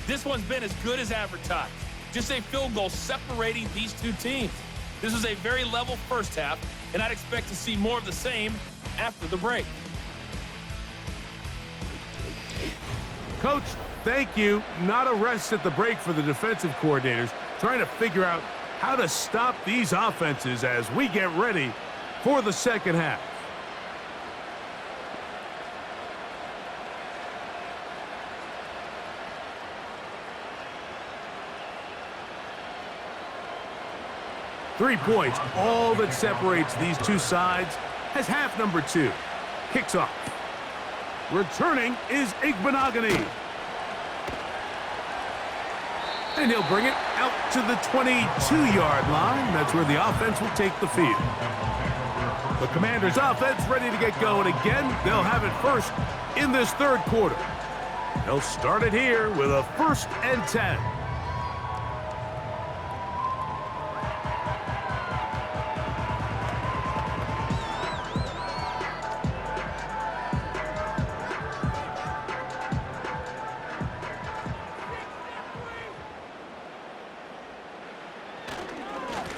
This one's been as good as advertised. Just a field goal separating these two teams. This was a very level first half, and I'd expect to see more of the same after the break. Coach, thank you. Not a rest at the break for the defensive coordinators, trying to figure out how to stop these offenses as we get ready for the second half. Three points, all that separates these two sides, as half number 2 kicks off. Returning is Igbenogany. And he'll bring it out to the 22-yard line. That's where the offense will take the field. The Commanders' offense ready to get going again. They'll have it first in this third quarter. They'll start it here with a 1st and 10.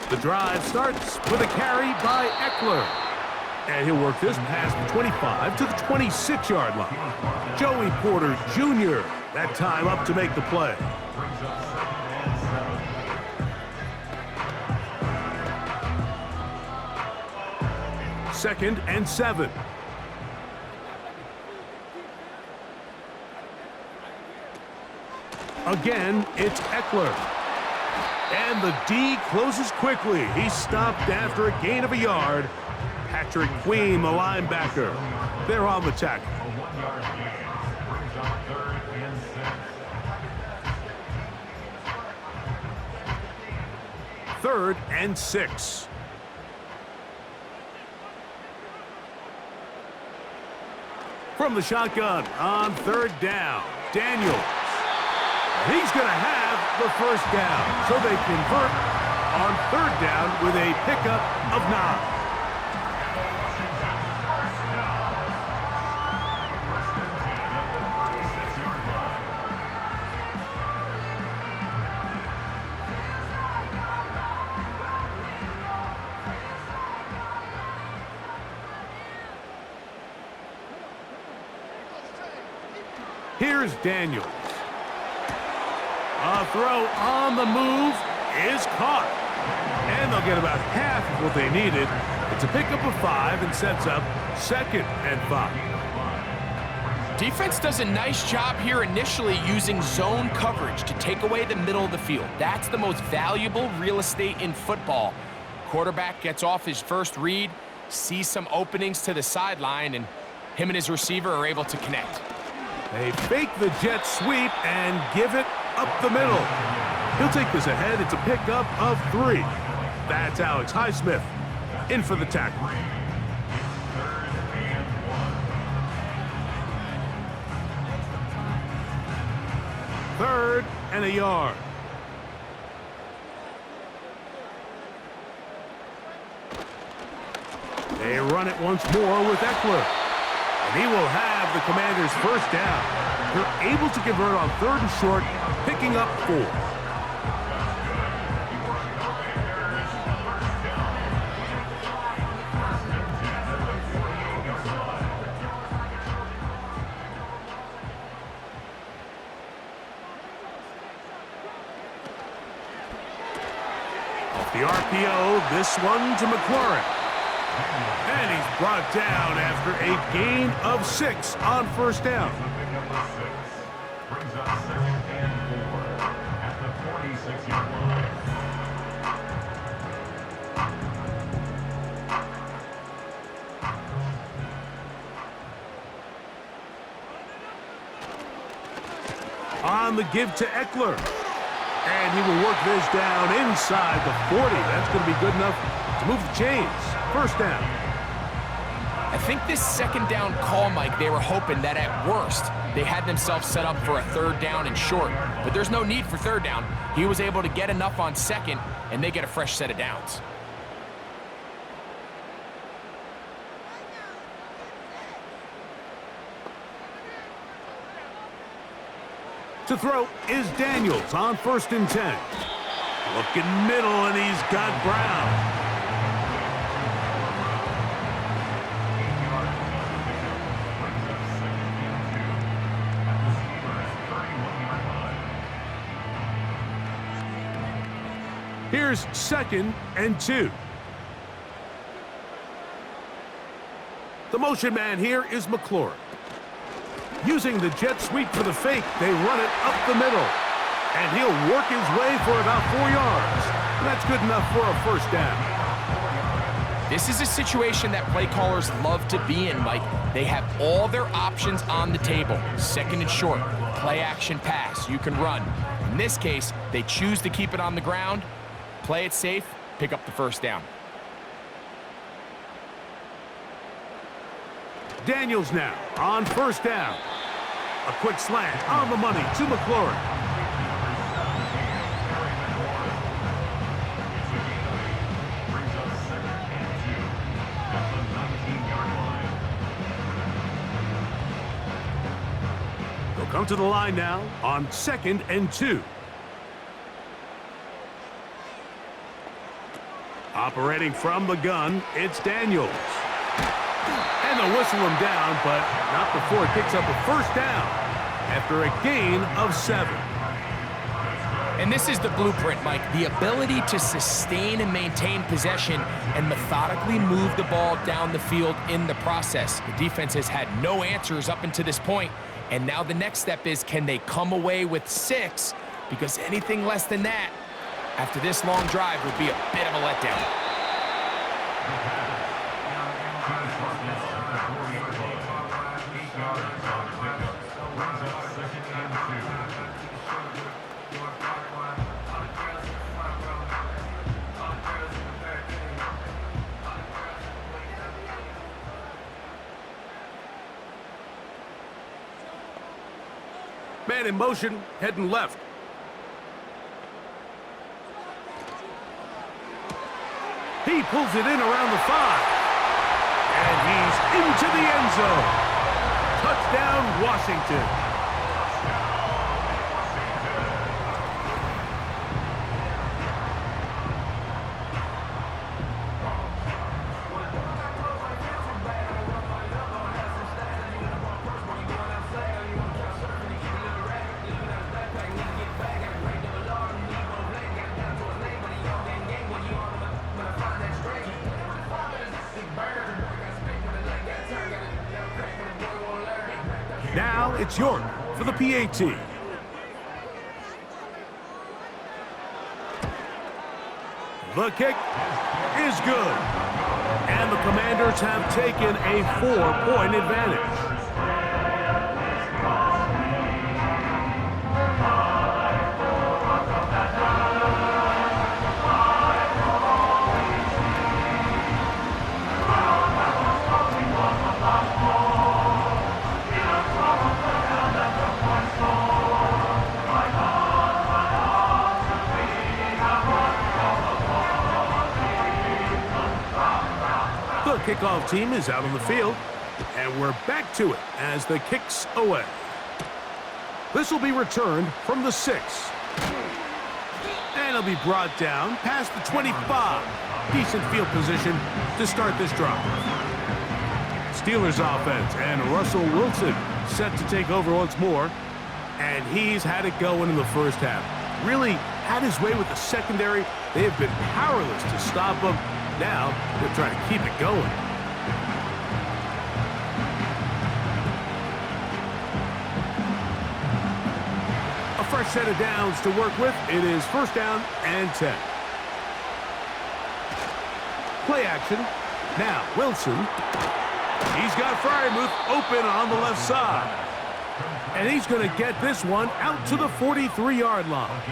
The drive starts with a carry by Eckler. And he'll work this past the 25 to the 26-yard line. Joey Porter Jr. that time up to make the play. Second and 7. Again, it's Eckler. And the D closes quickly. He's stopped after a gain of a yard. Patrick Queen, the linebacker. They're on the tackle. Third and 6. From the shotgun on 3rd down, Daniels. He's going to have the 1st down, so they convert on 3rd down with a pickup of 9. Here's Daniels. A throw on the move is caught. And they'll get about half of what they needed. It's a pickup of 5 and sets up 2nd and 5. Defense does a nice job here initially using zone coverage to take away the middle of the field. That's the most valuable real estate in football. Quarterback gets off his first read, sees some openings to the sideline, and him and his receiver are able to connect. They fake the jet sweep and give it up the middle. He'll take this ahead. It's a pickup of 3. That's Alex Highsmith in for the tackle. Third and a yard. They run it once more with Eckler. And he will have the Commanders' 1st down. They're able to convert on 3rd and short, picking up 4. Off the RPO, this one to McLaurin. And he's brought down after a gain of 6 on 1st down. On the give to Eckler. And he will work this down inside the 40. That's going to be good enough to move the chains. 1st down. I think this 2nd down call, Mike, they were hoping that at worst they had themselves set up for a 3rd down and short. But there's no need for 3rd down. He was able to get enough on 2nd, and they get a fresh set of downs. To throw is Daniels on 1st and 10. Looking middle, and he's got Brown. Here's 2nd and 2. The motion man here is McLaurin. Using the jet sweep for the fake, they run it up the middle. And he'll work his way for about 4 yards. That's good enough for a 1st down. This is a situation that play callers love to be in, Mike. They have all their options on the table. 2nd and short, play action pass, you can run. In this case, they choose to keep it on the ground, play it safe, pick up the 1st down. Daniels now on 1st down. A quick slant on the money to McLaurin. They'll come to the line now on 2nd and 2. Operating from the gun, it's Daniels. And they'll whistle him down, but not before it picks up a 1st down after a gain of 7. And this is the blueprint, Mike. The ability to sustain and maintain possession and methodically move the ball down the field in the process. The defense has had no answers up until this point, and now the next step is, can they come away with 6? Because anything less than that, after this long drive, would be a bit of a letdown. Man in motion, heading left. He pulls it in around the 5. And he's into the end zone. Touchdown, Washington. Now it's York for the PAT. The kick is good. And the Commanders have taken a 4-point advantage. The kickoff team is out on the field, and we're back to it as the kick's away. This will be returned from the 6. And it'll be brought down past the 25. Decent field position to start this drive. Steelers offense, and Russell Wilson set to take over once more. And he's had it going in the 1st half. Really had his way with the secondary. They have been powerless to stop him. Now they're trying to keep it going. A fresh set of downs to work with. It is 1st down and 10. Play action. Now Wilson. He's got Fryermuth open on the left side. And he's going to get this one out to the 43-yard line.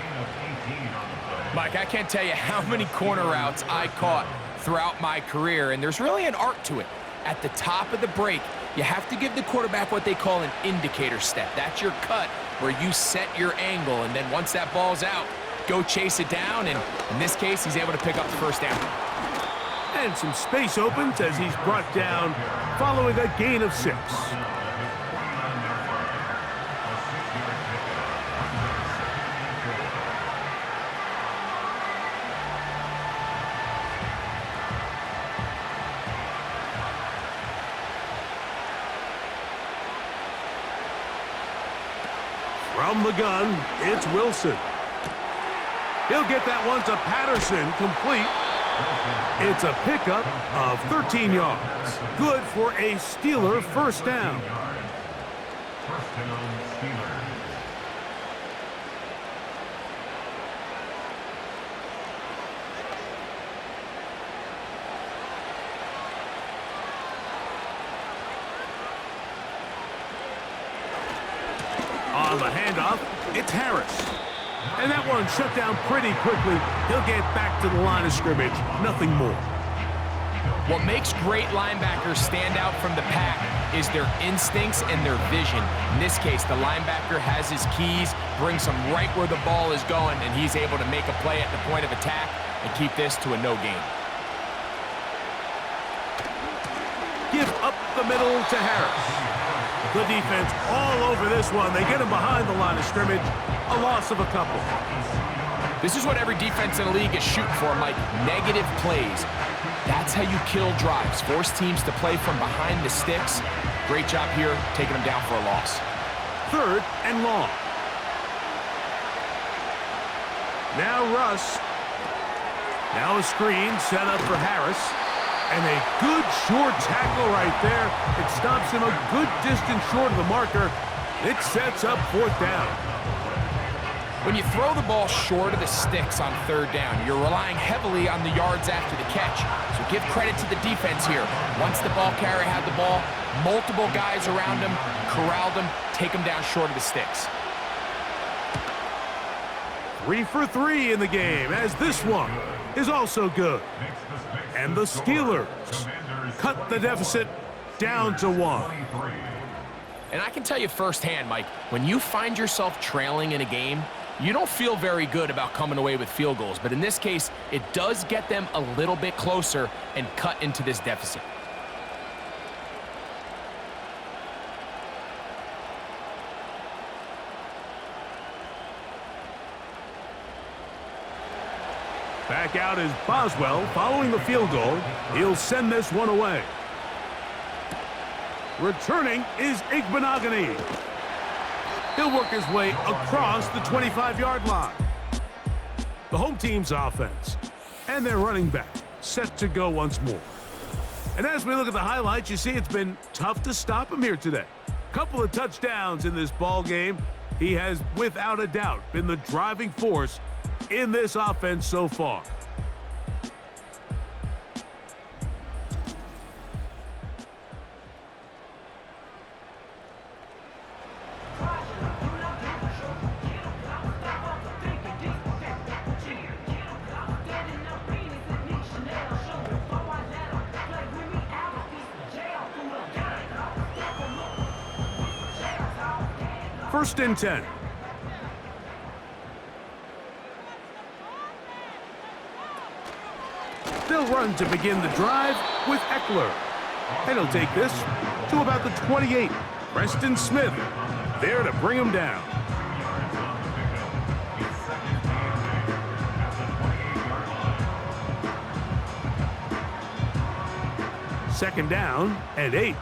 Mike, I can't tell you how many corner routes I caught throughout my career, and there's really an art to it. At the top of the break, you have to give the quarterback what they call an indicator step. That's your cut where you set your angle, and then once that ball's out, go chase it down, and in this case, he's able to pick up the 1st down. And some space opens as he's brought down following a gain of 6. From the gun, it's Wilson. He'll get that one to Patterson, complete. It's a pickup of 13 yards. Good for a Steeler first down. On the handoff, it's Harris. And that one shut down pretty quickly. He'll get back to the line of scrimmage. Nothing more. What makes great linebackers stand out from the pack is their instincts and their vision. In this case, the linebacker has his keys, brings them right where the ball is going, and he's able to make a play at the point of attack and keep this to a no gain. Give up the middle to Harris. The defense all over this one. They get him behind the line of scrimmage. A loss of a couple. This is what every defense in the league is shooting for, Mike. Negative plays. That's how you kill drives. Force teams to play from behind the sticks. Great job here, taking them down for a loss. 3rd and long. Now Russ. Now a screen set up for Harris. And a good short tackle right there. It stops him a good distance short of the marker. It sets up 4th down. When you throw the ball short of the sticks on 3rd down, you're relying heavily on the yards after the catch. So give credit to the defense here. Once the ball carrier had the ball, multiple guys around him, corralled him, take him down short of the sticks. 3 for 3 in the game, as this one is also good. And the Steelers cut the deficit down to 1. And I can tell you firsthand, Mike, when you find yourself trailing in a game, you don't feel very good about coming away with field goals. But in this case, it does get them a little bit closer and cut into this deficit. Back out is Boswell following the field goal. He'll send this one away. Returning is Igbenogany. He'll work his way across the 25-yard line. The home team's offense and their running back set to go once more. And as we look at the highlights, you see it's been tough to stop him here today. Couple of touchdowns in this ball game. He has, without a doubt, been the driving force in this offense so far. First and 10. They'll run to begin the drive with Eckler. And he'll take this to about the 28. Preston Smith there to bring him down. Second down and 8.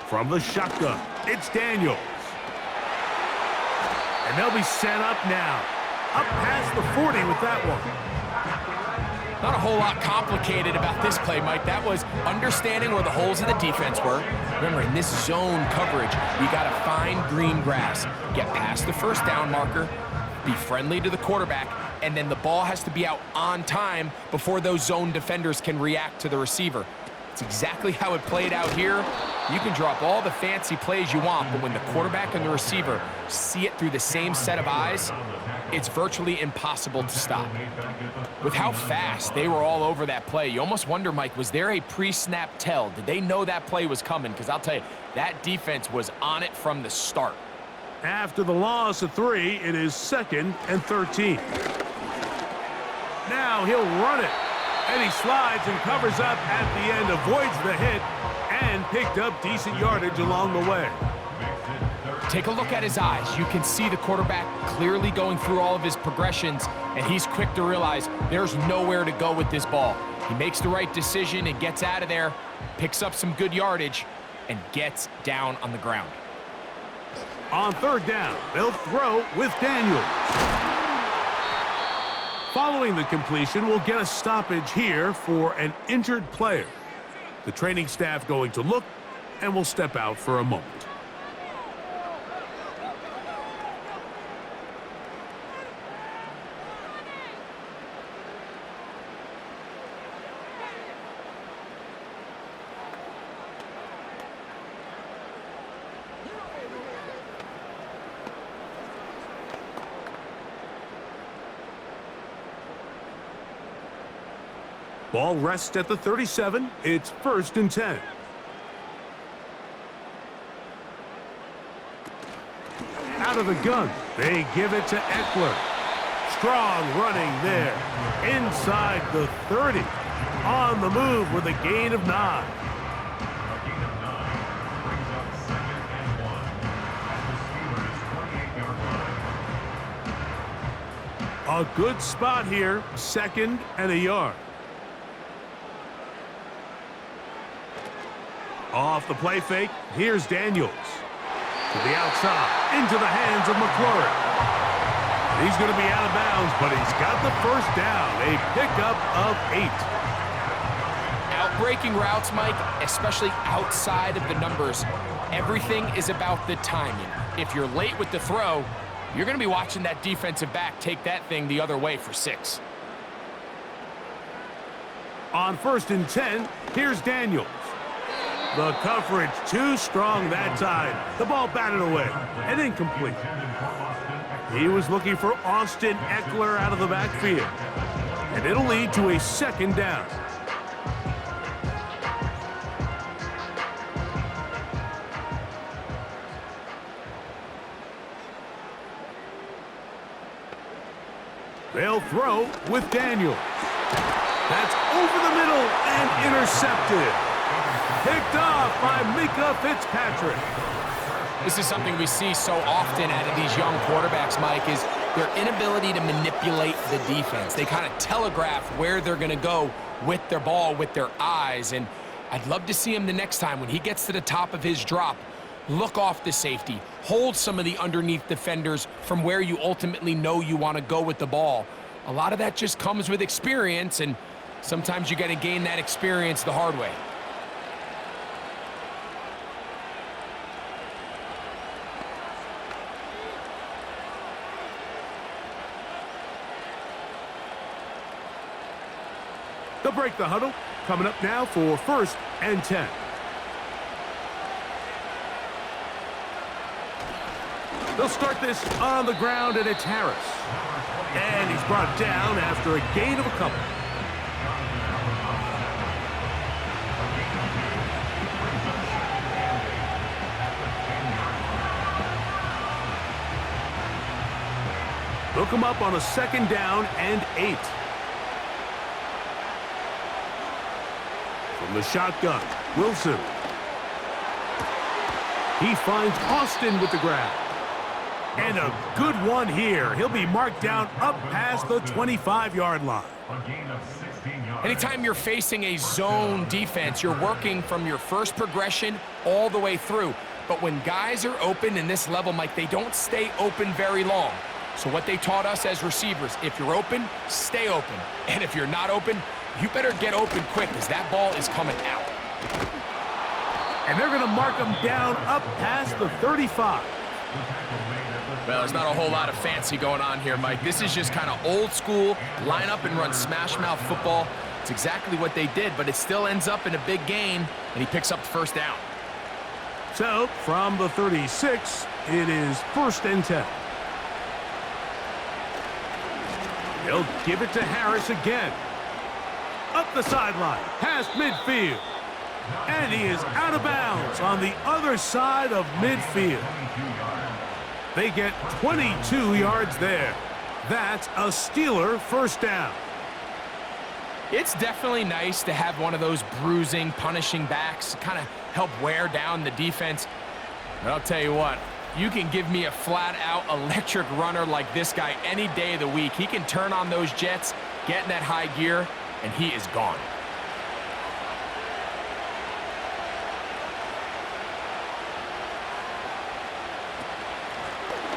From the shotgun, it's Daniels. And they'll be set up now. Up past the 40 with that one. Not a whole lot complicated about this play, Mike. That was understanding where the holes of the defense were. Remember, in this zone coverage, you got to find green grass, get past the first down marker, be friendly to the quarterback, and then the ball has to be out on time before those zone defenders can react to the receiver. It's exactly how it played out here. You can drop all the fancy plays you want, but when the quarterback and the receiver see it through the same set of eyes, it's virtually impossible to stop. With how fast they were all over that play, you almost wonder, Mike, was there a pre-snap tell? Did they know that play was coming? Because I'll tell you, that defense was on it from the start. After the loss of 3, it is 2nd and 13. Now he'll run it. And he slides and covers up at the end, avoids the hit, and picked up decent yardage along the way. Take a look at his eyes. You can see the quarterback clearly going through all of his progressions, and he's quick to realize there's nowhere to go with this ball. He makes the right decision and gets out of there, picks up some good yardage, and gets down on the ground. On third down, they'll throw with Daniels. Following the completion, we'll get a stoppage here for an injured player. The training staff going to look, and will step out for a moment. Ball rests at the 37. It's 1st and 10. Out of the gun, they give it to Eckler. Strong running there. Inside the 30. On the move with a gain of 9. A good spot here. 2nd and a yard. Off the play fake, here's Daniels. To the outside, into the hands of McClurry. He's going to be out of bounds, but he's got the first down. A pickup of 8. Outbreaking routes, Mike, especially outside of the numbers, everything is about the timing. If you're late with the throw, you're going to be watching that defensive back take that thing the other way for 6. On 1st and 10, here's Daniels. The coverage too strong that time. The ball batted away and incomplete. He was looking for Austin Eckler out of the backfield. And it'll lead to a 2nd down. They'll throw with Daniels. That's over the middle and intercepted. Picked off by Mika Fitzpatrick. This is something we see so often out of these young quarterbacks, Mike, is their inability to manipulate the defense. They kind of telegraph where they're going to go with their ball, with their eyes. And I'd love to see him the next time when he gets to the top of his drop. Look off the safety. Hold some of the underneath defenders from where you ultimately know you want to go with the ball. A lot of that just comes with experience, and sometimes you got to gain that experience the hard way. They'll break the huddle. Coming up now for 1st and 10. They'll start this on the ground, and it's Harris. And he's brought down after a gain of a couple. They'll come up on a 2nd down and 8. From the shotgun, Wilson. He finds Austin with the grab. And a good one here. He'll be marked down up past the 25-yard line. Anytime you're facing a zone defense, you're working from your first progression all the way through. But when guys are open in this level, Mike, they don't stay open very long. So what they taught us as receivers, if you're open, stay open. And if you're not open, you better get open quick, because that ball is coming out. And they're going to mark him down up past the 35. Well, there's not a whole lot of fancy going on here, Mike. This is just kind of old school, line up and run smash mouth football. It's exactly what they did, but it still ends up in a big gain, and he picks up the first down. So, from the 36, it is 1st and 10. He'll give it to Harris again. Up the sideline, past midfield. And he is out of bounds on the other side of midfield. They get 22 yards there. That's a Steeler first down. It's definitely nice to have one of those bruising, punishing backs, kind of help wear down the defense. But I'll tell you what, you can give me a flat-out electric runner like this guy any day of the week. He can turn on those jets, get in that high gear, and he is gone.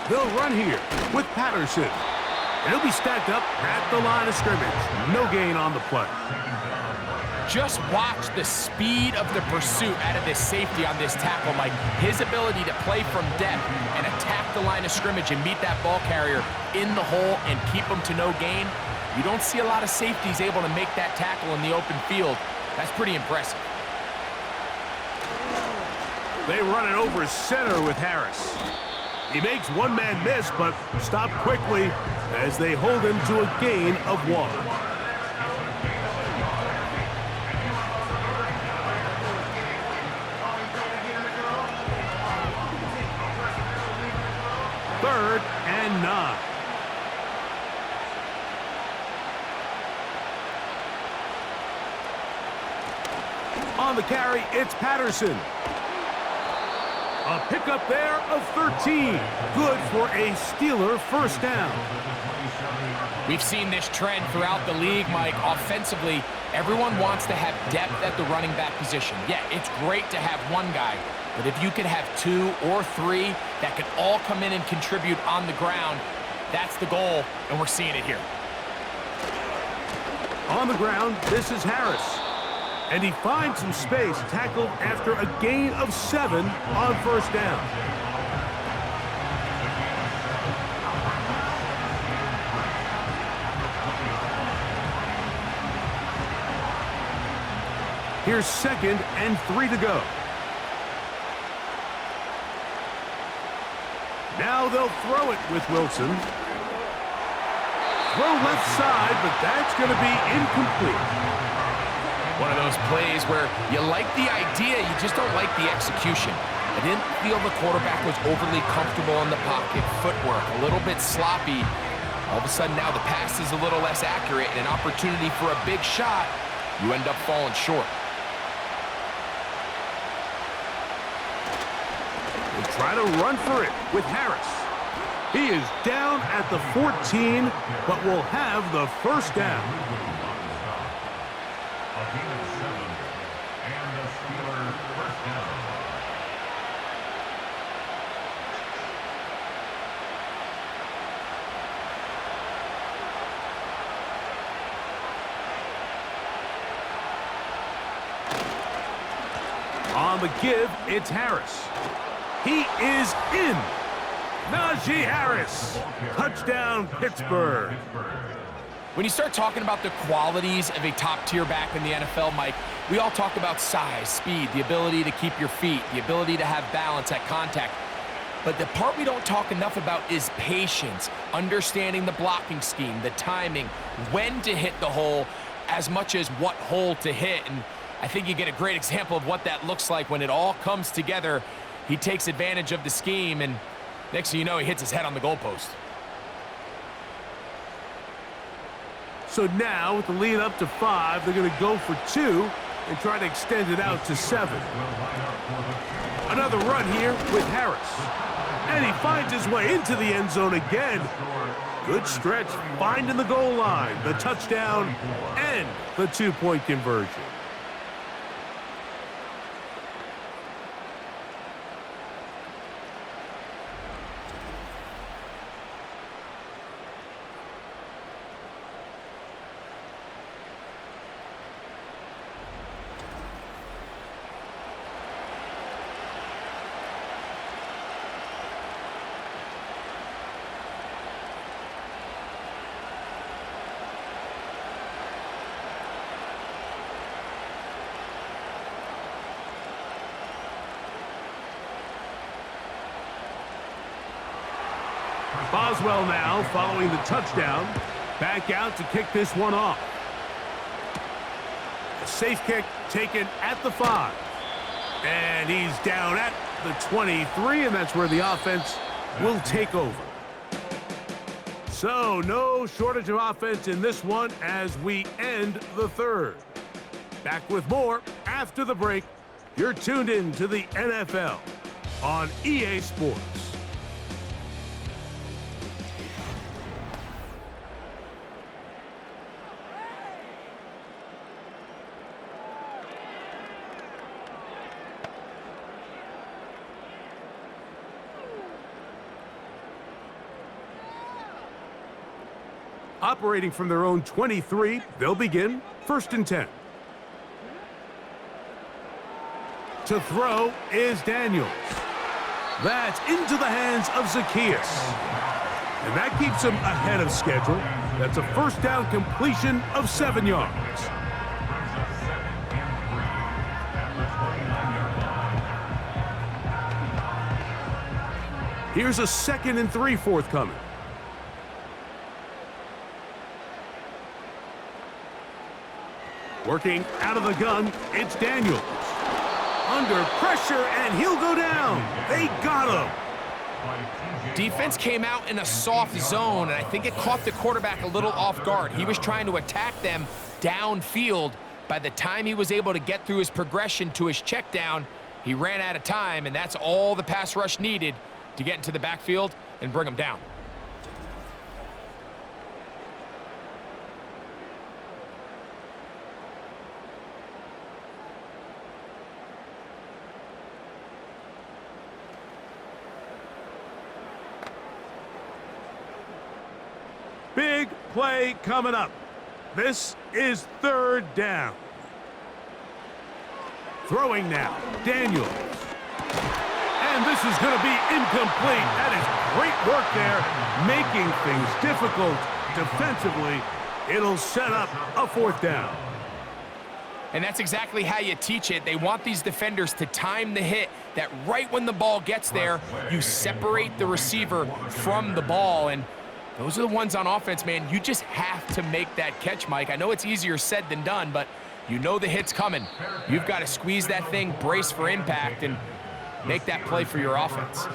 They'll run here with Patterson. And he'll be stacked up at the line of scrimmage. No gain on the play. Just watch the speed of the pursuit out of this safety on this tackle, Mike. His ability to play from depth and attack the line of scrimmage and meet that ball carrier in the hole and keep him to no gain. You don't see a lot of safeties able to make that tackle in the open field. That's pretty impressive. They run it over center with Harris. He makes one man miss, but stopped quickly as they hold him to a gain of 1. Third and 9. On the carry, it's Patterson. A pickup there of 13. Good for a Steeler first down. We've seen this trend throughout the league, Mike. Offensively, everyone wants to have depth at the running back position. Yeah, it's great to have one guy, but if you could have 2 or 3 that could all come in and contribute on the ground, that's the goal, and we're seeing it here. On the ground, this is Harris. And he finds some space, tackled after a gain of 7 on first down. Here's 2nd and 3 to go. Now they'll throw it with Wilson. Throw left side, but that's going to be incomplete. One of those plays where you like the idea, you just don't like the execution. I didn't feel the quarterback was overly comfortable in the pocket. Footwork, a little bit sloppy. All of a sudden now the pass is a little less accurate and an opportunity for a big shot. You end up falling short. They try to run for it with Harris. He is down at the 14, but will have the first down. On the give, it's Harris. He is in. Najee Harris. Touchdown, Pittsburgh. When you start talking about the qualities of a top-tier back in the NFL, Mike, we all talk about size, speed, the ability to keep your feet, the ability to have balance at contact. But the part we don't talk enough about is patience, understanding the blocking scheme, the timing, when to hit the hole, as much as what hole to hit. And I think you get a great example of what that looks like when it all comes together. He takes advantage of the scheme, and next thing you know, he hits his head on the goalpost. So now, with the lead up to 5, they're going to go for 2 and try to extend it out to 7. Another run here with Harris. And he finds his way into the end zone again. Good stretch, finding the goal line, the touchdown, and the 2-point conversion. Boswell now following the touchdown. Back out to kick this one off. A safe kick taken at the 5. And he's down at the 23, and that's where the offense will take over. So no shortage of offense in this one as we end the 3rd. Back with more after the break. You're tuned in to the NFL on EA Sports. Operating from their own 23, they'll begin 1st and 10. To throw is Daniels. That's into the hands of Zacchaeus. And that keeps him ahead of schedule. That's a first down completion of 7 yards. Here's a 2nd and 3 forthcoming. Working out of the gun, it's Daniels. Under pressure, and he'll go down. They got him. Defense came out in a soft zone, and I think it caught the quarterback a little off guard. He was trying to attack them downfield. By the time he was able to get through his progression to his check down, he ran out of time, and that's all the pass rush needed to get into the backfield and bring him down. Big play coming up. This is 3rd down. Throwing now, Daniels. And this is going to be incomplete. That is great work there, making things difficult defensively. It'll set up a 4th down. And that's exactly how you teach it. They want these defenders to time the hit, that right when the ball gets there, you separate the receiver from the ball. And those are the ones on offense, man. You just have to make that catch, Mike. I know it's easier said than done, but you know the hit's coming. You've got to squeeze that thing, brace for impact, and make that play for your offense.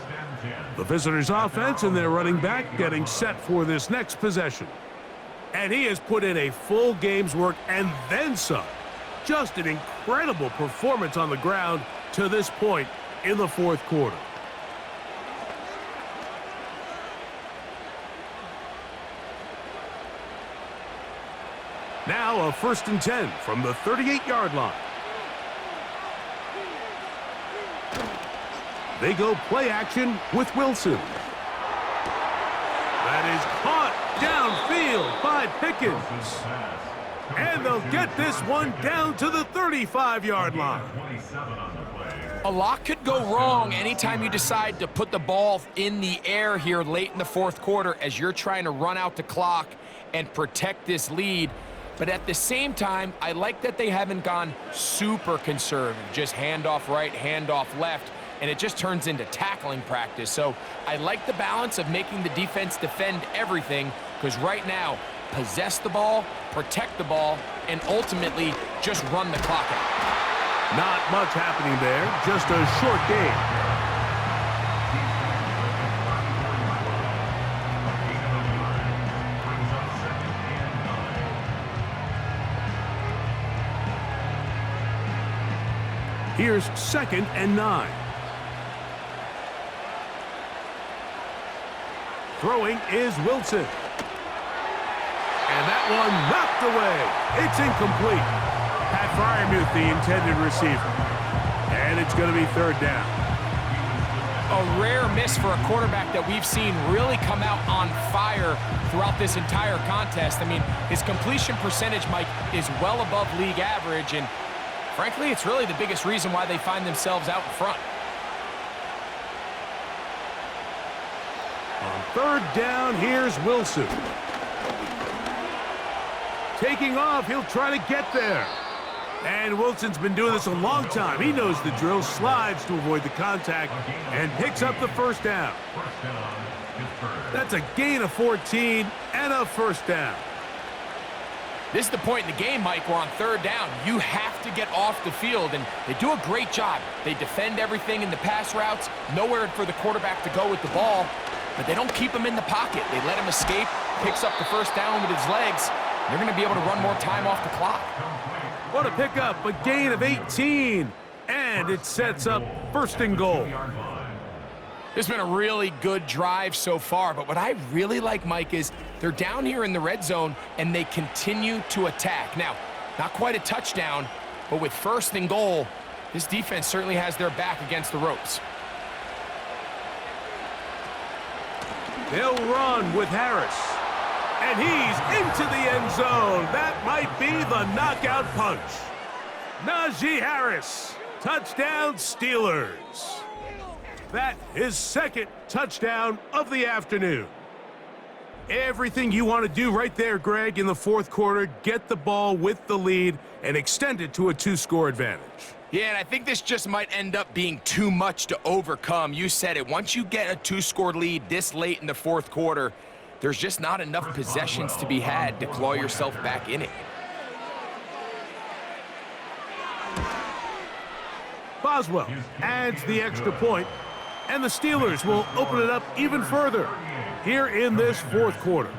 The visitors' offense and their running back getting set for this next possession. And he has put in a full game's work and then some. Just an incredible performance on the ground to this point in the 4th quarter. Now a 1st and 10 from the 38-yard line. They go play action with Wilson. That is caught downfield by Pickens. And they'll get this one down to the 35-yard line. A lot could go wrong anytime you decide to put the ball in the air here late in the 4th quarter as you're trying to run out the clock and protect this lead. But at the same time, I like that they haven't gone super conservative, just handoff right, handoff left, and it just turns into tackling practice. So I like the balance of making the defense defend everything, because right now, possess the ball, protect the ball, and ultimately just run the clock out. Not much happening there, just a short game. Here's 2nd and 9. Throwing is Wilson. And that one knocked away. It's incomplete. Pat Freiermuth, the intended receiver. And it's going to be 3rd down. A rare miss for a quarterback that we've seen really come out on fire throughout this entire contest. I mean, his completion percentage, Mike, is well above league average, and frankly, it's really the biggest reason why they find themselves out in front. On 3rd down, here's Wilson. Taking off, he'll try to get there. And Wilson's been doing this a long time. He knows the drill, slides to avoid the contact, and picks up the 1st down. That's a gain of 14 and a 1st down. This is the point in the game, Mike, where on 3rd down, you have to get off the field, and they do a great job. They defend everything in the pass routes, nowhere for the quarterback to go with the ball, but they don't keep him in the pocket. They let him escape, picks up the 1st down with his legs. They're going to be able to run more time off the clock. What a pickup, a gain of 18, and it sets up 1st and goal. This has been a really good drive so far, but what I really like, Mike, is they're down here in the red zone, and they continue to attack. Now, not quite a touchdown, but with 1st and goal, this defense certainly has their back against the ropes. They'll run with Harris. And he's into the end zone. That might be the knockout punch. Najee Harris, touchdown Steelers. That is second touchdown of the afternoon. Everything you want to do right there, Greg, in the fourth quarter, get the ball with the lead and extend it to a 2-score advantage. Yeah, and I think this just might end up being too much to overcome. You said it. Once you get a 2-score lead this late in the fourth quarter, there's just not enough possessions to be had to claw yourself back in it. Boswell adds the extra point, and the Steelers will open it up even further here in this fourth quarter.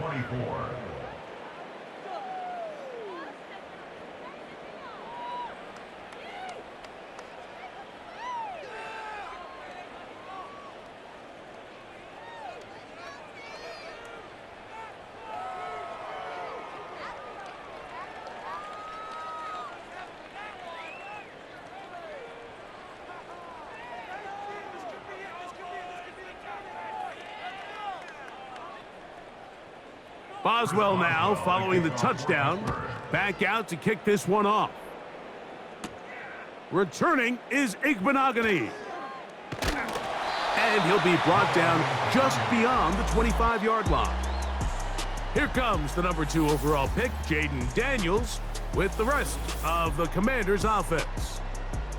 Boswell now following the touchdown. Back out to kick this one off. Returning is Igbenogany. And he'll be brought down just beyond the 25-yard line. Here comes the number 2 overall pick, Jaden Daniels, with the rest of the Commanders' offense.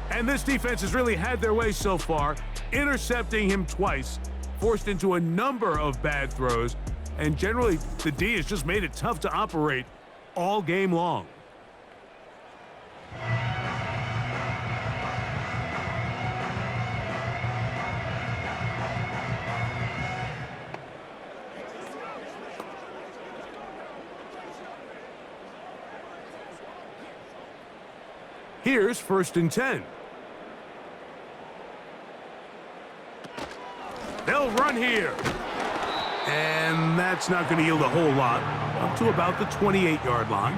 And this defense has really had their way so far, intercepting him twice, forced into a number of bad throws, and generally, the D has just made it tough to operate all game long. Here's 1st and 10. They'll run here. And that's not going to yield a whole lot, up to about the 28-yard line.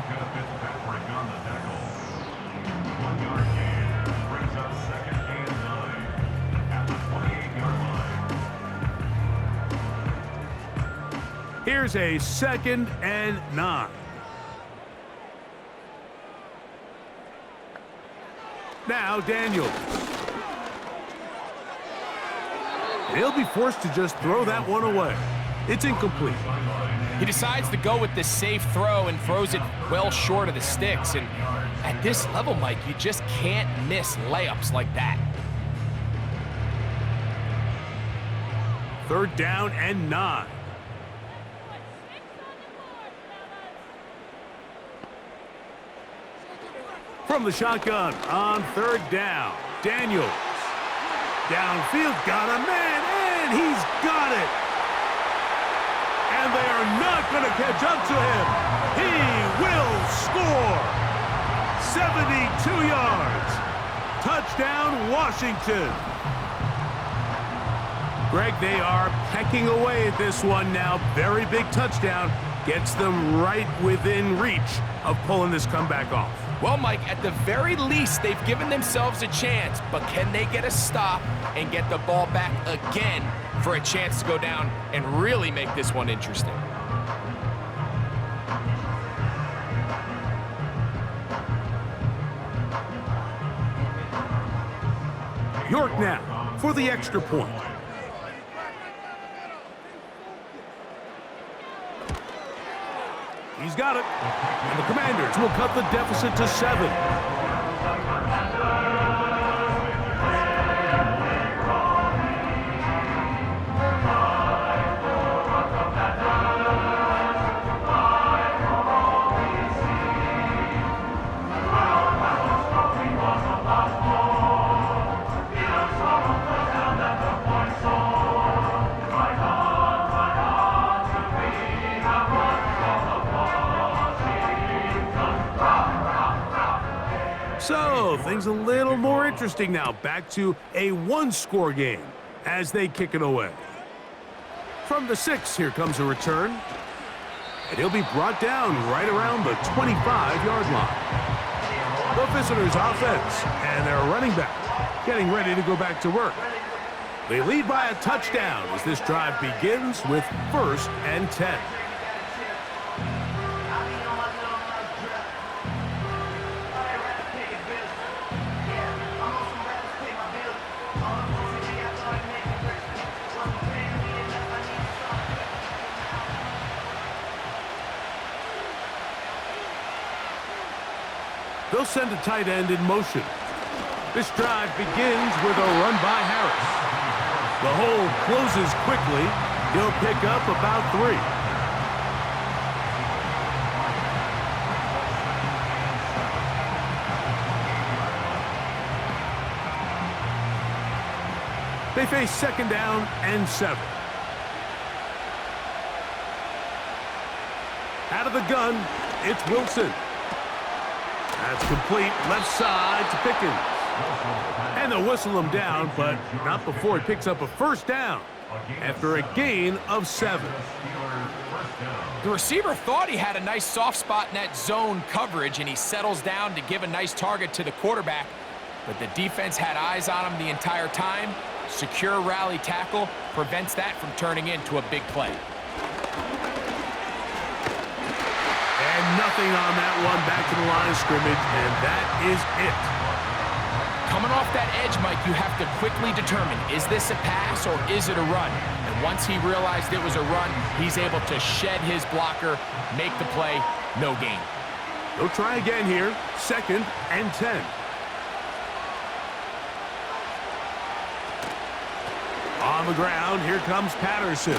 Here's a 2nd and 9. Now Daniels. He'll be forced to just throw that one away. It's incomplete. He decides to go with the safe throw and throws it well short of the sticks. And at this level, Mike, you just can't miss layups like that. 3rd down and 9. From the shotgun on 3rd down, Daniels. Downfield, got a man, and he's got it. And they are not going to catch up to him. He will score. 72 yards. Touchdown, Washington. Greg, they are pecking away at this one now. Very big touchdown. Gets them right within reach of pulling this comeback off. Well, Mike, at the very least, they've given themselves a chance, but can they get a stop and get the ball back again for a chance to go down and really make this one interesting? York now for the extra point. He's got it. And the Commanders will cut the deficit to 7. So, things a little more interesting now. Back to a 1-score game as they kick it away. From the 6, here comes a return. And he'll be brought down right around the 25-yard line. The visitors' offense and their running back getting ready to go back to work. They lead by a touchdown as this drive begins with 1st and 10. They'll send a tight end in motion. This drive begins with a run by Harris. The hole closes quickly. He'll pick up about 3. They face 2nd down and 7. Out of the gun, it's Wilson. That's complete left side to Pickens. And they'll whistle him down, but not before he picks up a 1st down after a gain of 7. The receiver thought he had a nice soft spot in that zone coverage, and he settles down to give a nice target to the quarterback. But the defense had eyes on him the entire time. Secure rally tackle prevents that from turning into a big play. And nothing on that one, back to the line of scrimmage, and that is it. Coming off that edge, Mike, you have to quickly determine, is this a pass or is it a run? And once he realized it was a run, he's able to shed his blocker, make the play, no gain. They'll try again here, 2nd and 10. On the ground, here comes Patterson.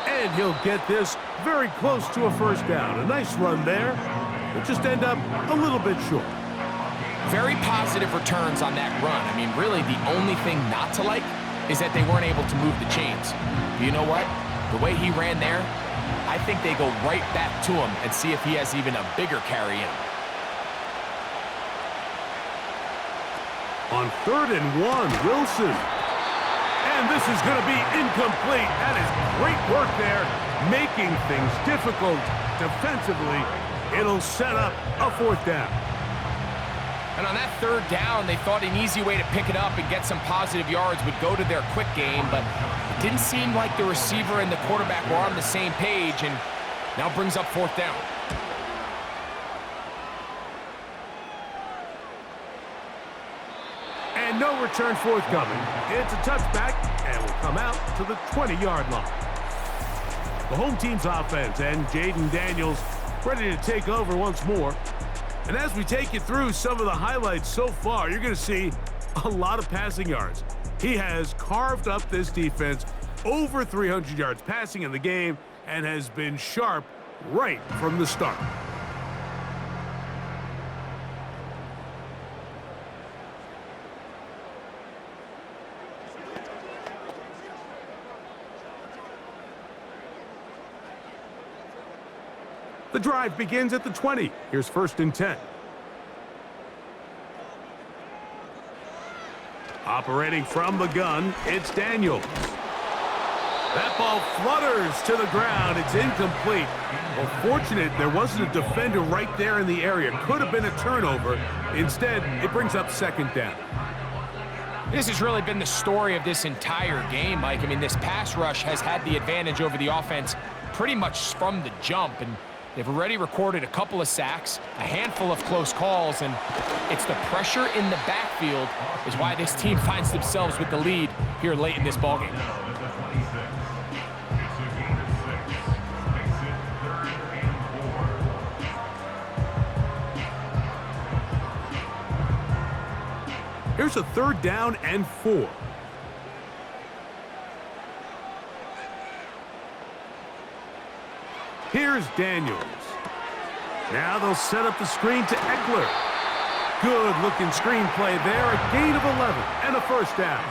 And he'll get this very close to a 1st down. A nice run there. They'll just end up a little bit short. Very positive returns on that run. I mean, really, the only thing not to like is that they weren't able to move the chains. But you know what? The way he ran there, I think they go right back to him and see if he has even a bigger carry in him. On 3rd and 1, Wilson. And this is going to be incomplete. That is great work there, making things difficult defensively. It'll set up a 4th down. And on that 3rd down, they thought an easy way to pick it up and get some positive yards would go to their quick game, but it didn't seem like the receiver and the quarterback were on the same page, and now brings up 4th down. And no return forthcoming. It's a touchback, and will come out to the 20-yard line. The home team's offense and Jaden Daniels ready to take over once more. And as we take you through some of the highlights so far, you're going to see a lot of passing yards. He has carved up this defense, over 300 yards passing in the game, and has been sharp right from the start. The drive begins at the 20. Here's 1st and 10. Operating from the gun, it's Daniels. That ball flutters to the ground. It's incomplete. Well, fortunate there wasn't a defender right there in the area. Could have been a turnover. Instead, it brings up 2nd down. This has really been the story of this entire game, Mike. I mean, this pass rush has had the advantage over the offense pretty much from the jump, and they've already recorded a couple of sacks, a handful of close calls, and it's the pressure in the backfield is why this team finds themselves with the lead here late in this ballgame. Here's a 3rd down and 4. Here's Daniels. Now they'll set up the screen to Eckler. Good-looking screen play there. A gain of 11 and a 1st down.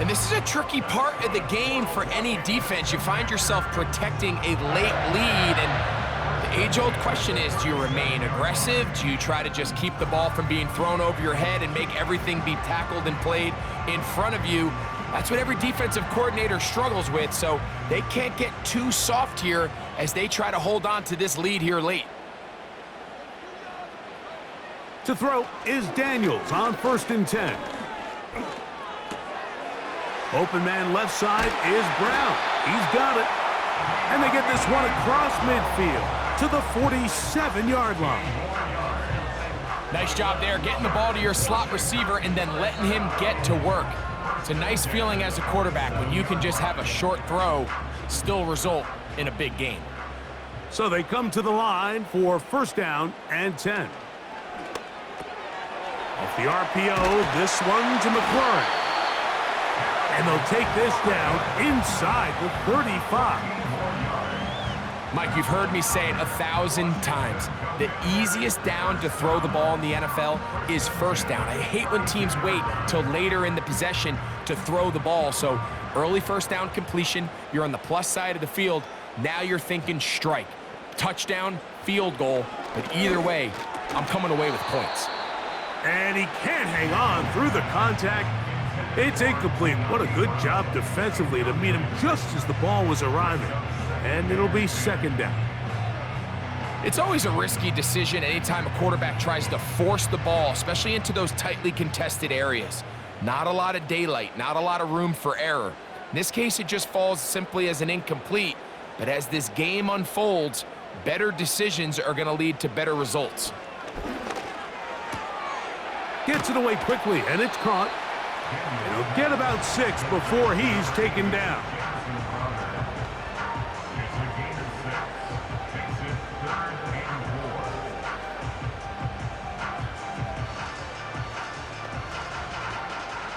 And this is a tricky part of the game for any defense. You find yourself protecting a late lead, and the age-old question is, do you remain aggressive? Do you try to just keep the ball from being thrown over your head and make everything be tackled and played in front of you? That's what every defensive coordinator struggles with, so they can't get too soft here as they try to hold on to this lead here late. To throw is Daniels on 1st and 10. Open man left side is Brown. He's got it. And they get this one across midfield to the 47-yard line. Nice job there, getting the ball to your slot receiver and then letting him get to work. It's a nice feeling as a quarterback when you can just have a short throw, still result in a big game. So they come to the line for 1st down and 10. Off the RPO, this one to McLaurin. And they'll take this down inside the 35. Mike, you've heard me say it 1,000 times. The easiest down to throw the ball in the NFL is first down. I hate when teams wait till later in the possession to throw the ball. So early first down completion, you're on the plus side of the field. Now you're thinking strike. Touchdown, field goal. But either way, I'm coming away with points. And he can't hang on through the contact. It's incomplete. What a good job defensively to meet him just as the ball was arriving. And it'll be second down. It's always a risky decision anytime a quarterback tries to force the ball, especially into those tightly contested areas. Not a lot of daylight, not a lot of room for error. In this case, it just falls simply as an incomplete. But as this game unfolds, better decisions are going to lead to better results. Gets it away quickly, and it's caught. And he'll get about 6 before he's taken down.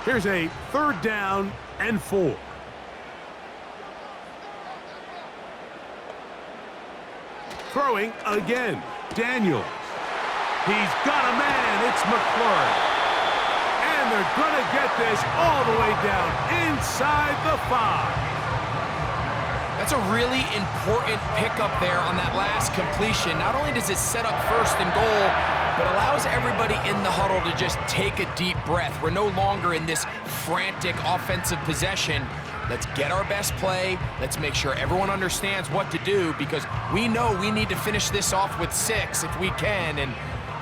Here's a 3rd down and 4. Throwing again, Daniels. He's got a man, it's McLaurin. And they're going to get this all the way down inside the 5. That's a really important pickup there on that last completion. Not only does it set up 1st and goal, but allows everybody in the huddle to just take a deep breath. We're no longer in this frantic offensive possession. Let's get our best play. Let's make sure everyone understands what to do, because we know we need to finish this off with 6 if we can. And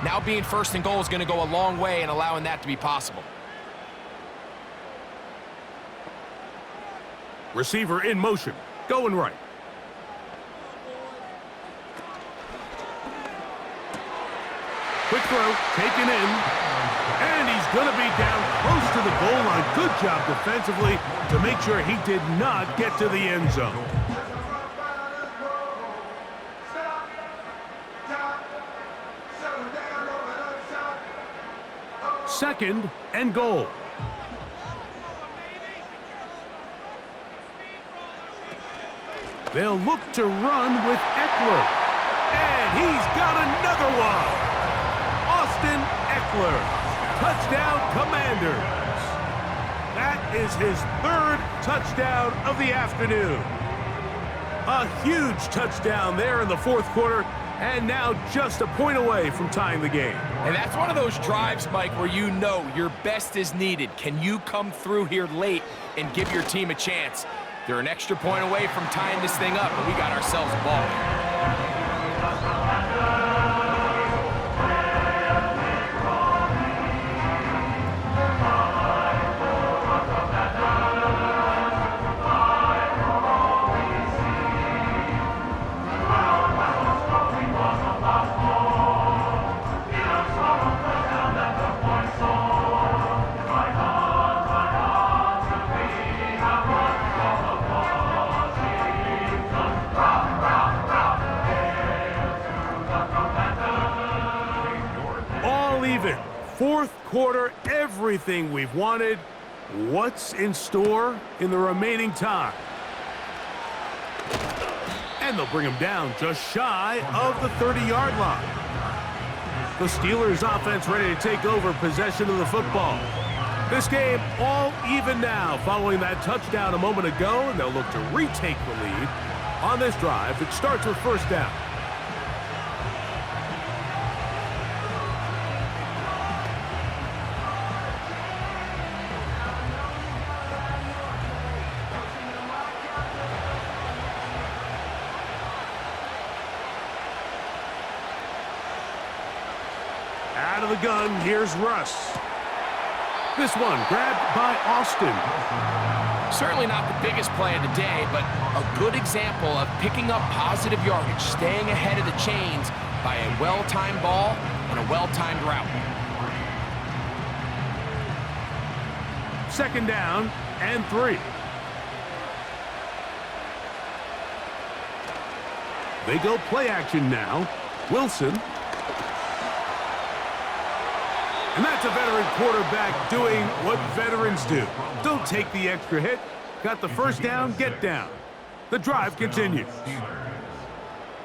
now being 1st and goal is going to go a long way in allowing that to be possible. Receiver in motion, going right. Quick throw, taken in, and he's going to be down close to the goal line. Good job defensively to make sure he did not get to the end zone. Second and goal. They'll look to run with Eckler. And he's got another one. Austin Eckler. Touchdown, Commanders. That is his 3rd touchdown of the afternoon. A huge touchdown there in the 4th quarter, and now just a point away from tying the game. And that's one of those drives, Mike, where you know your best is needed. Can you come through here late and give your team a chance? They're an extra point away from tying this thing up, and we got ourselves a ball. Fourth quarter, everything we've wanted. What's in store in the remaining time? And they'll bring him down just shy of the 30-yard line. The Steelers offense ready to take over possession of the football. This game all even now following that touchdown a moment ago, and they'll look to retake the lead on this drive. It starts with 1st down. Out of the gun, here's Russ. This one grabbed by Austin. Certainly not the biggest play of the day, but a good example of picking up positive yardage, staying ahead of the chains by a well-timed ball and a well-timed route. 2nd down and 3. They go play action now. Wilson. And that's a veteran quarterback doing what veterans do. Don't take the extra hit. Got the first down, get down. The drive continues.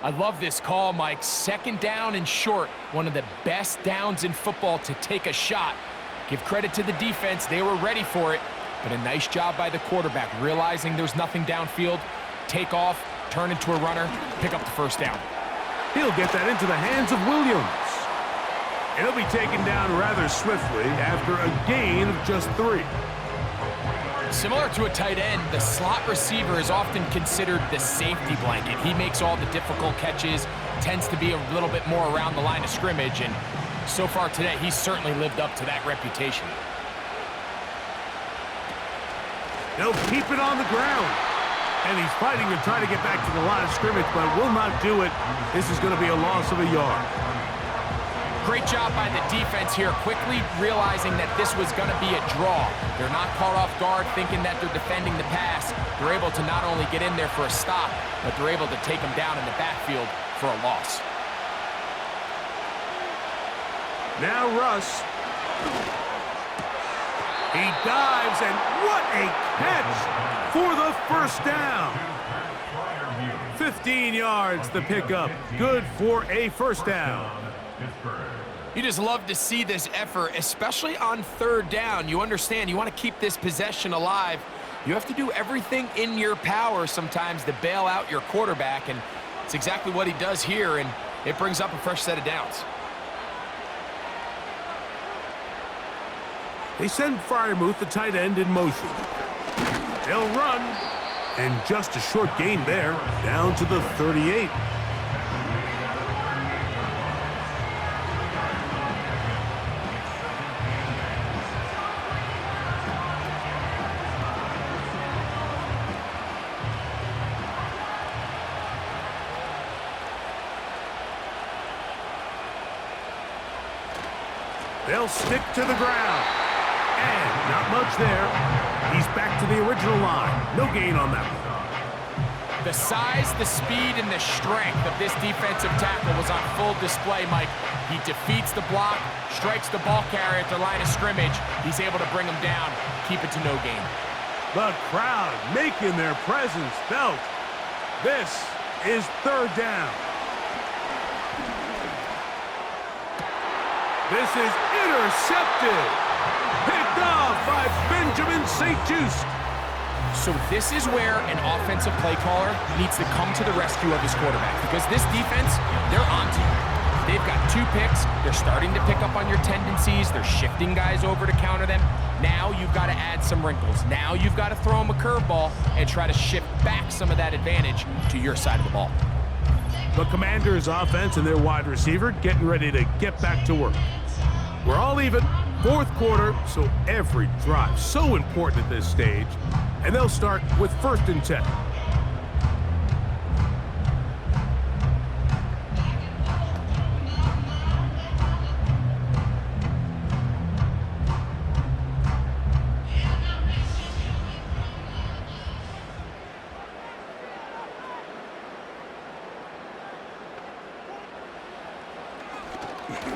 I love this call, Mike. Second down and short. One of the best downs in football to take a shot. Give credit to the defense. They were ready for it. But a nice job by the quarterback, realizing there's nothing downfield. Take off, turn into a runner, pick up the first down. He'll get that into the hands of Williams. And he'll be taken down rather swiftly after a gain of just 3. Similar to a tight end, the slot receiver is often considered the safety blanket. He makes all the difficult catches, tends to be a little bit more around the line of scrimmage, and so far today, he's certainly lived up to that reputation. They'll keep it on the ground. And he's fighting to try to get back to the line of scrimmage, but will not do it. This is going to be a loss of a yard. Great job by the defense here, quickly realizing that this was going to be a draw. They're not caught off guard thinking that they're defending the pass. They're able to not only get in there for a stop, but they're able to take him down in the backfield for a loss. Now Russ. He dives, and what a catch for the first down. 15 yards, the pickup. Good for a first down. You just love to see this effort, especially on third down. You understand, you want to keep this possession alive. You have to do everything in your power sometimes to bail out your quarterback, and it's exactly what he does here, and it brings up a fresh set of downs. They send Freiermuth, the tight end, in motion. They'll run, and just a short gain there, down to the 38. They'll stick to the ground. And not much there. He's back to the original line. No gain on that one. The size, the speed, and the strength of this defensive tackle was on full display, Mike. He defeats the block, strikes the ball carrier at the line of scrimmage. He's able to bring him down, keep it to no gain. The crowd making their presence felt. This is third down. This is intercepted. Picked off by Benjamin St-Juste. So this is where an offensive play caller needs to come to the rescue of his quarterback, because this defense, they're onto you. They've got 2 picks. They're starting to pick up on your tendencies. They're shifting guys over to counter them. Now you've got to add some wrinkles. Now you've got to throw them a curveball and try to shift back some of that advantage to your side of the ball. The Commanders' offense and their wide receiver getting ready to get back to work. We're all even. Fourth quarter, so every drive so important at this stage. And they'll start with 1st and 10.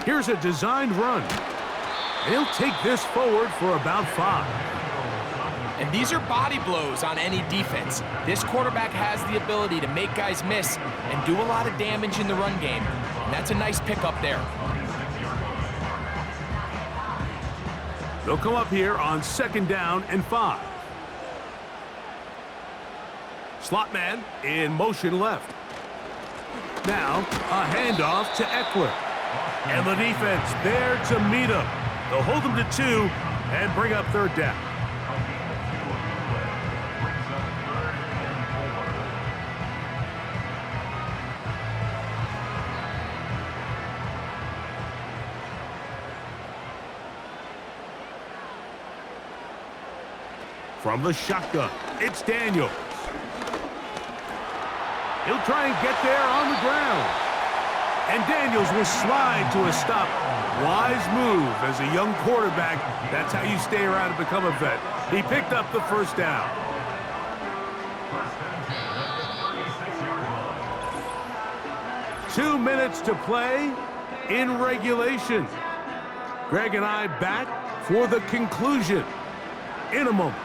Here's a designed run. They'll take this forward for about 5. And these are body blows on any defense. This quarterback has the ability to make guys miss and do a lot of damage in the run game. And that's a nice pickup there. They'll come up here on 2nd down and 5. Slot man in motion left. Now a handoff to Eckler. And the defense there to meet him. They'll hold them to 2 and bring up 3rd down. From the shotgun, it's Daniels. He'll try and get there on the ground. And Daniels will slide to a stop. Wise move as a young quarterback. That's how you stay around and become a vet. He picked up the 1st down. Two minutes to play in regulation. Greg and I back for the conclusion in a moment.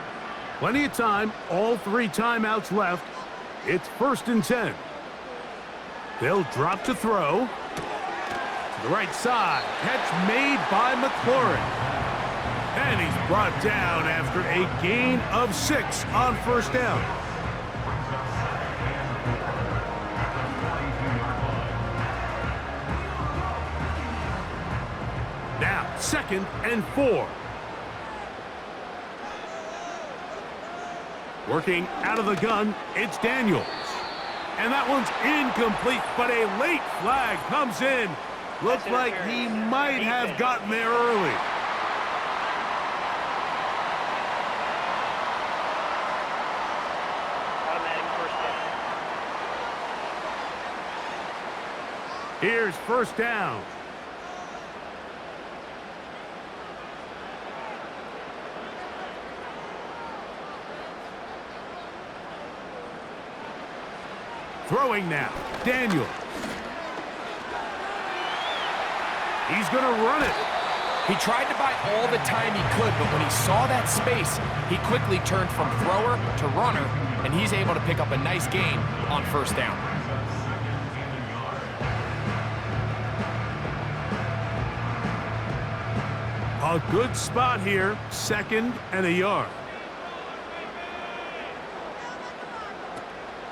Plenty of time, all 3 timeouts left. It's 1st and 10. They'll drop to throw. To the right side. Catch made by McLaurin. And he's brought down after a gain of 6 on 1st down. Now, 2nd and 4. Working out of the gun, it's Daniels. And that one's incomplete, but a late flag comes in. Looks like he might have gotten there early. Here's 1st down. Throwing now, Daniels. He's going to run it. He tried to buy all the time he could, but when he saw that space, he quickly turned from thrower to runner, and he's able to pick up a nice gain on 1st down. A good spot here, 2nd and a yard.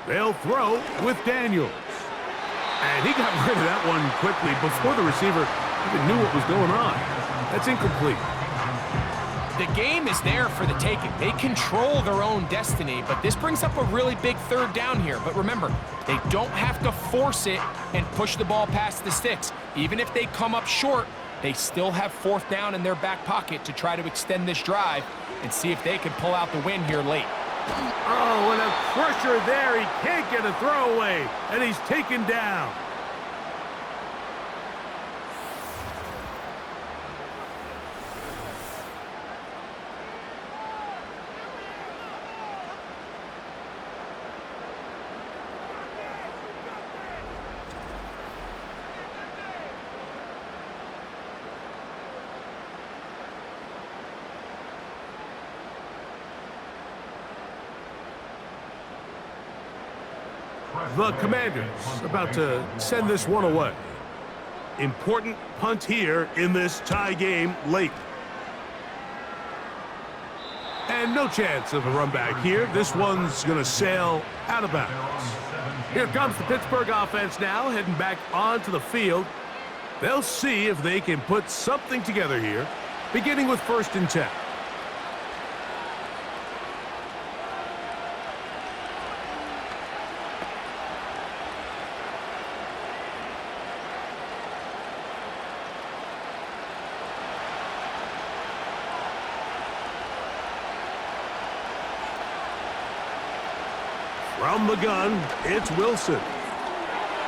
They'll throw with Daniels. And he got rid of that one quickly before the receiver even knew what was going on. That's incomplete. The game is there for the taking. They control their own destiny, but this brings up a really big 3rd down here. But remember, they don't have to force it and push the ball past the sticks. Even if they come up short, they still have 4th down in their back pocket to try to extend this drive and see if they can pull out the win here late. Oh, and a pressure there. He can't get a throwaway, and he's taken down. The Commanders about to send this one away. Important punt here in this tie game late. And no chance of a run back here. This one's going to sail out of bounds. Here comes the Pittsburgh offense now, heading back onto the field. They'll see if they can put something together here, beginning with 1st and 10. From the gun, it's Wilson.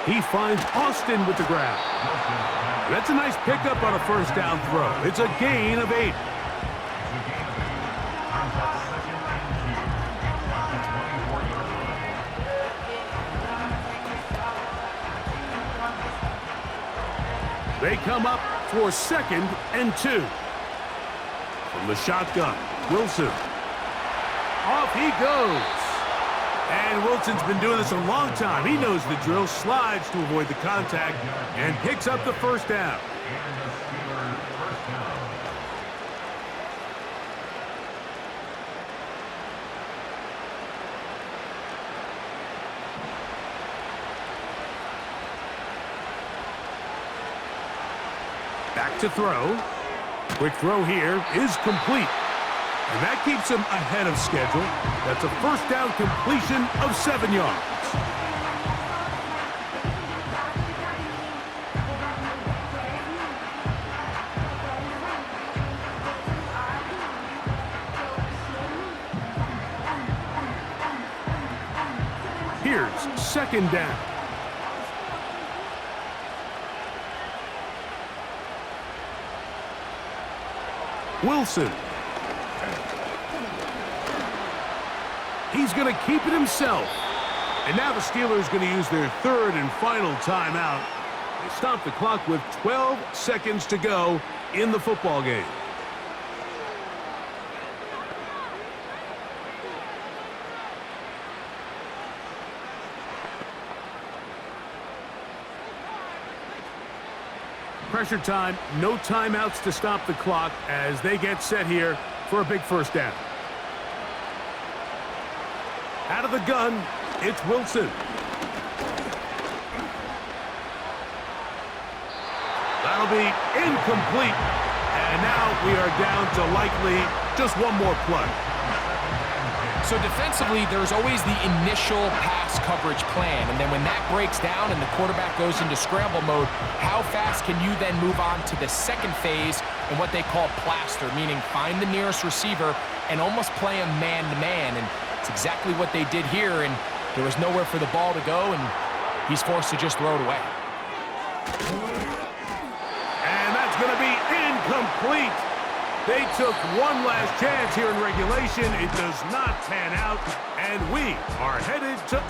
He finds Austin with the grab. That's a nice pickup on a 1st down throw. It's a gain of 8. They come up for 2nd and 2. From the shotgun, Wilson. Off he goes. And Wilson's been doing this a long time. He knows the drill, slides to avoid the contact, and picks up the 1st down. Back to throw. Quick throw here is complete. And that keeps him ahead of schedule. That's a 1st down completion of 7 yards. Here's 2nd down. Wilson. He's going to keep it himself. And now the Steelers going to use their 3rd and final timeout. They stop the clock with 12 seconds to go in the football game. Pressure time, no timeouts to stop the clock as they get set here for a big first down. Out of the gun, it's Wilson. That'll be incomplete. And now we are down to likely just one more play. So defensively, there's always the initial pass coverage plan. And then when that breaks down and the quarterback goes into scramble mode, how fast can you then move on to the second phase and what they call plaster, meaning find the nearest receiver and almost play him man-to-man. And it's exactly what they did here, and there was nowhere for the ball to go, and he's forced to just throw it away. And that's going to be incomplete. They took one last chance here in regulation. It does not pan out, and we are headed to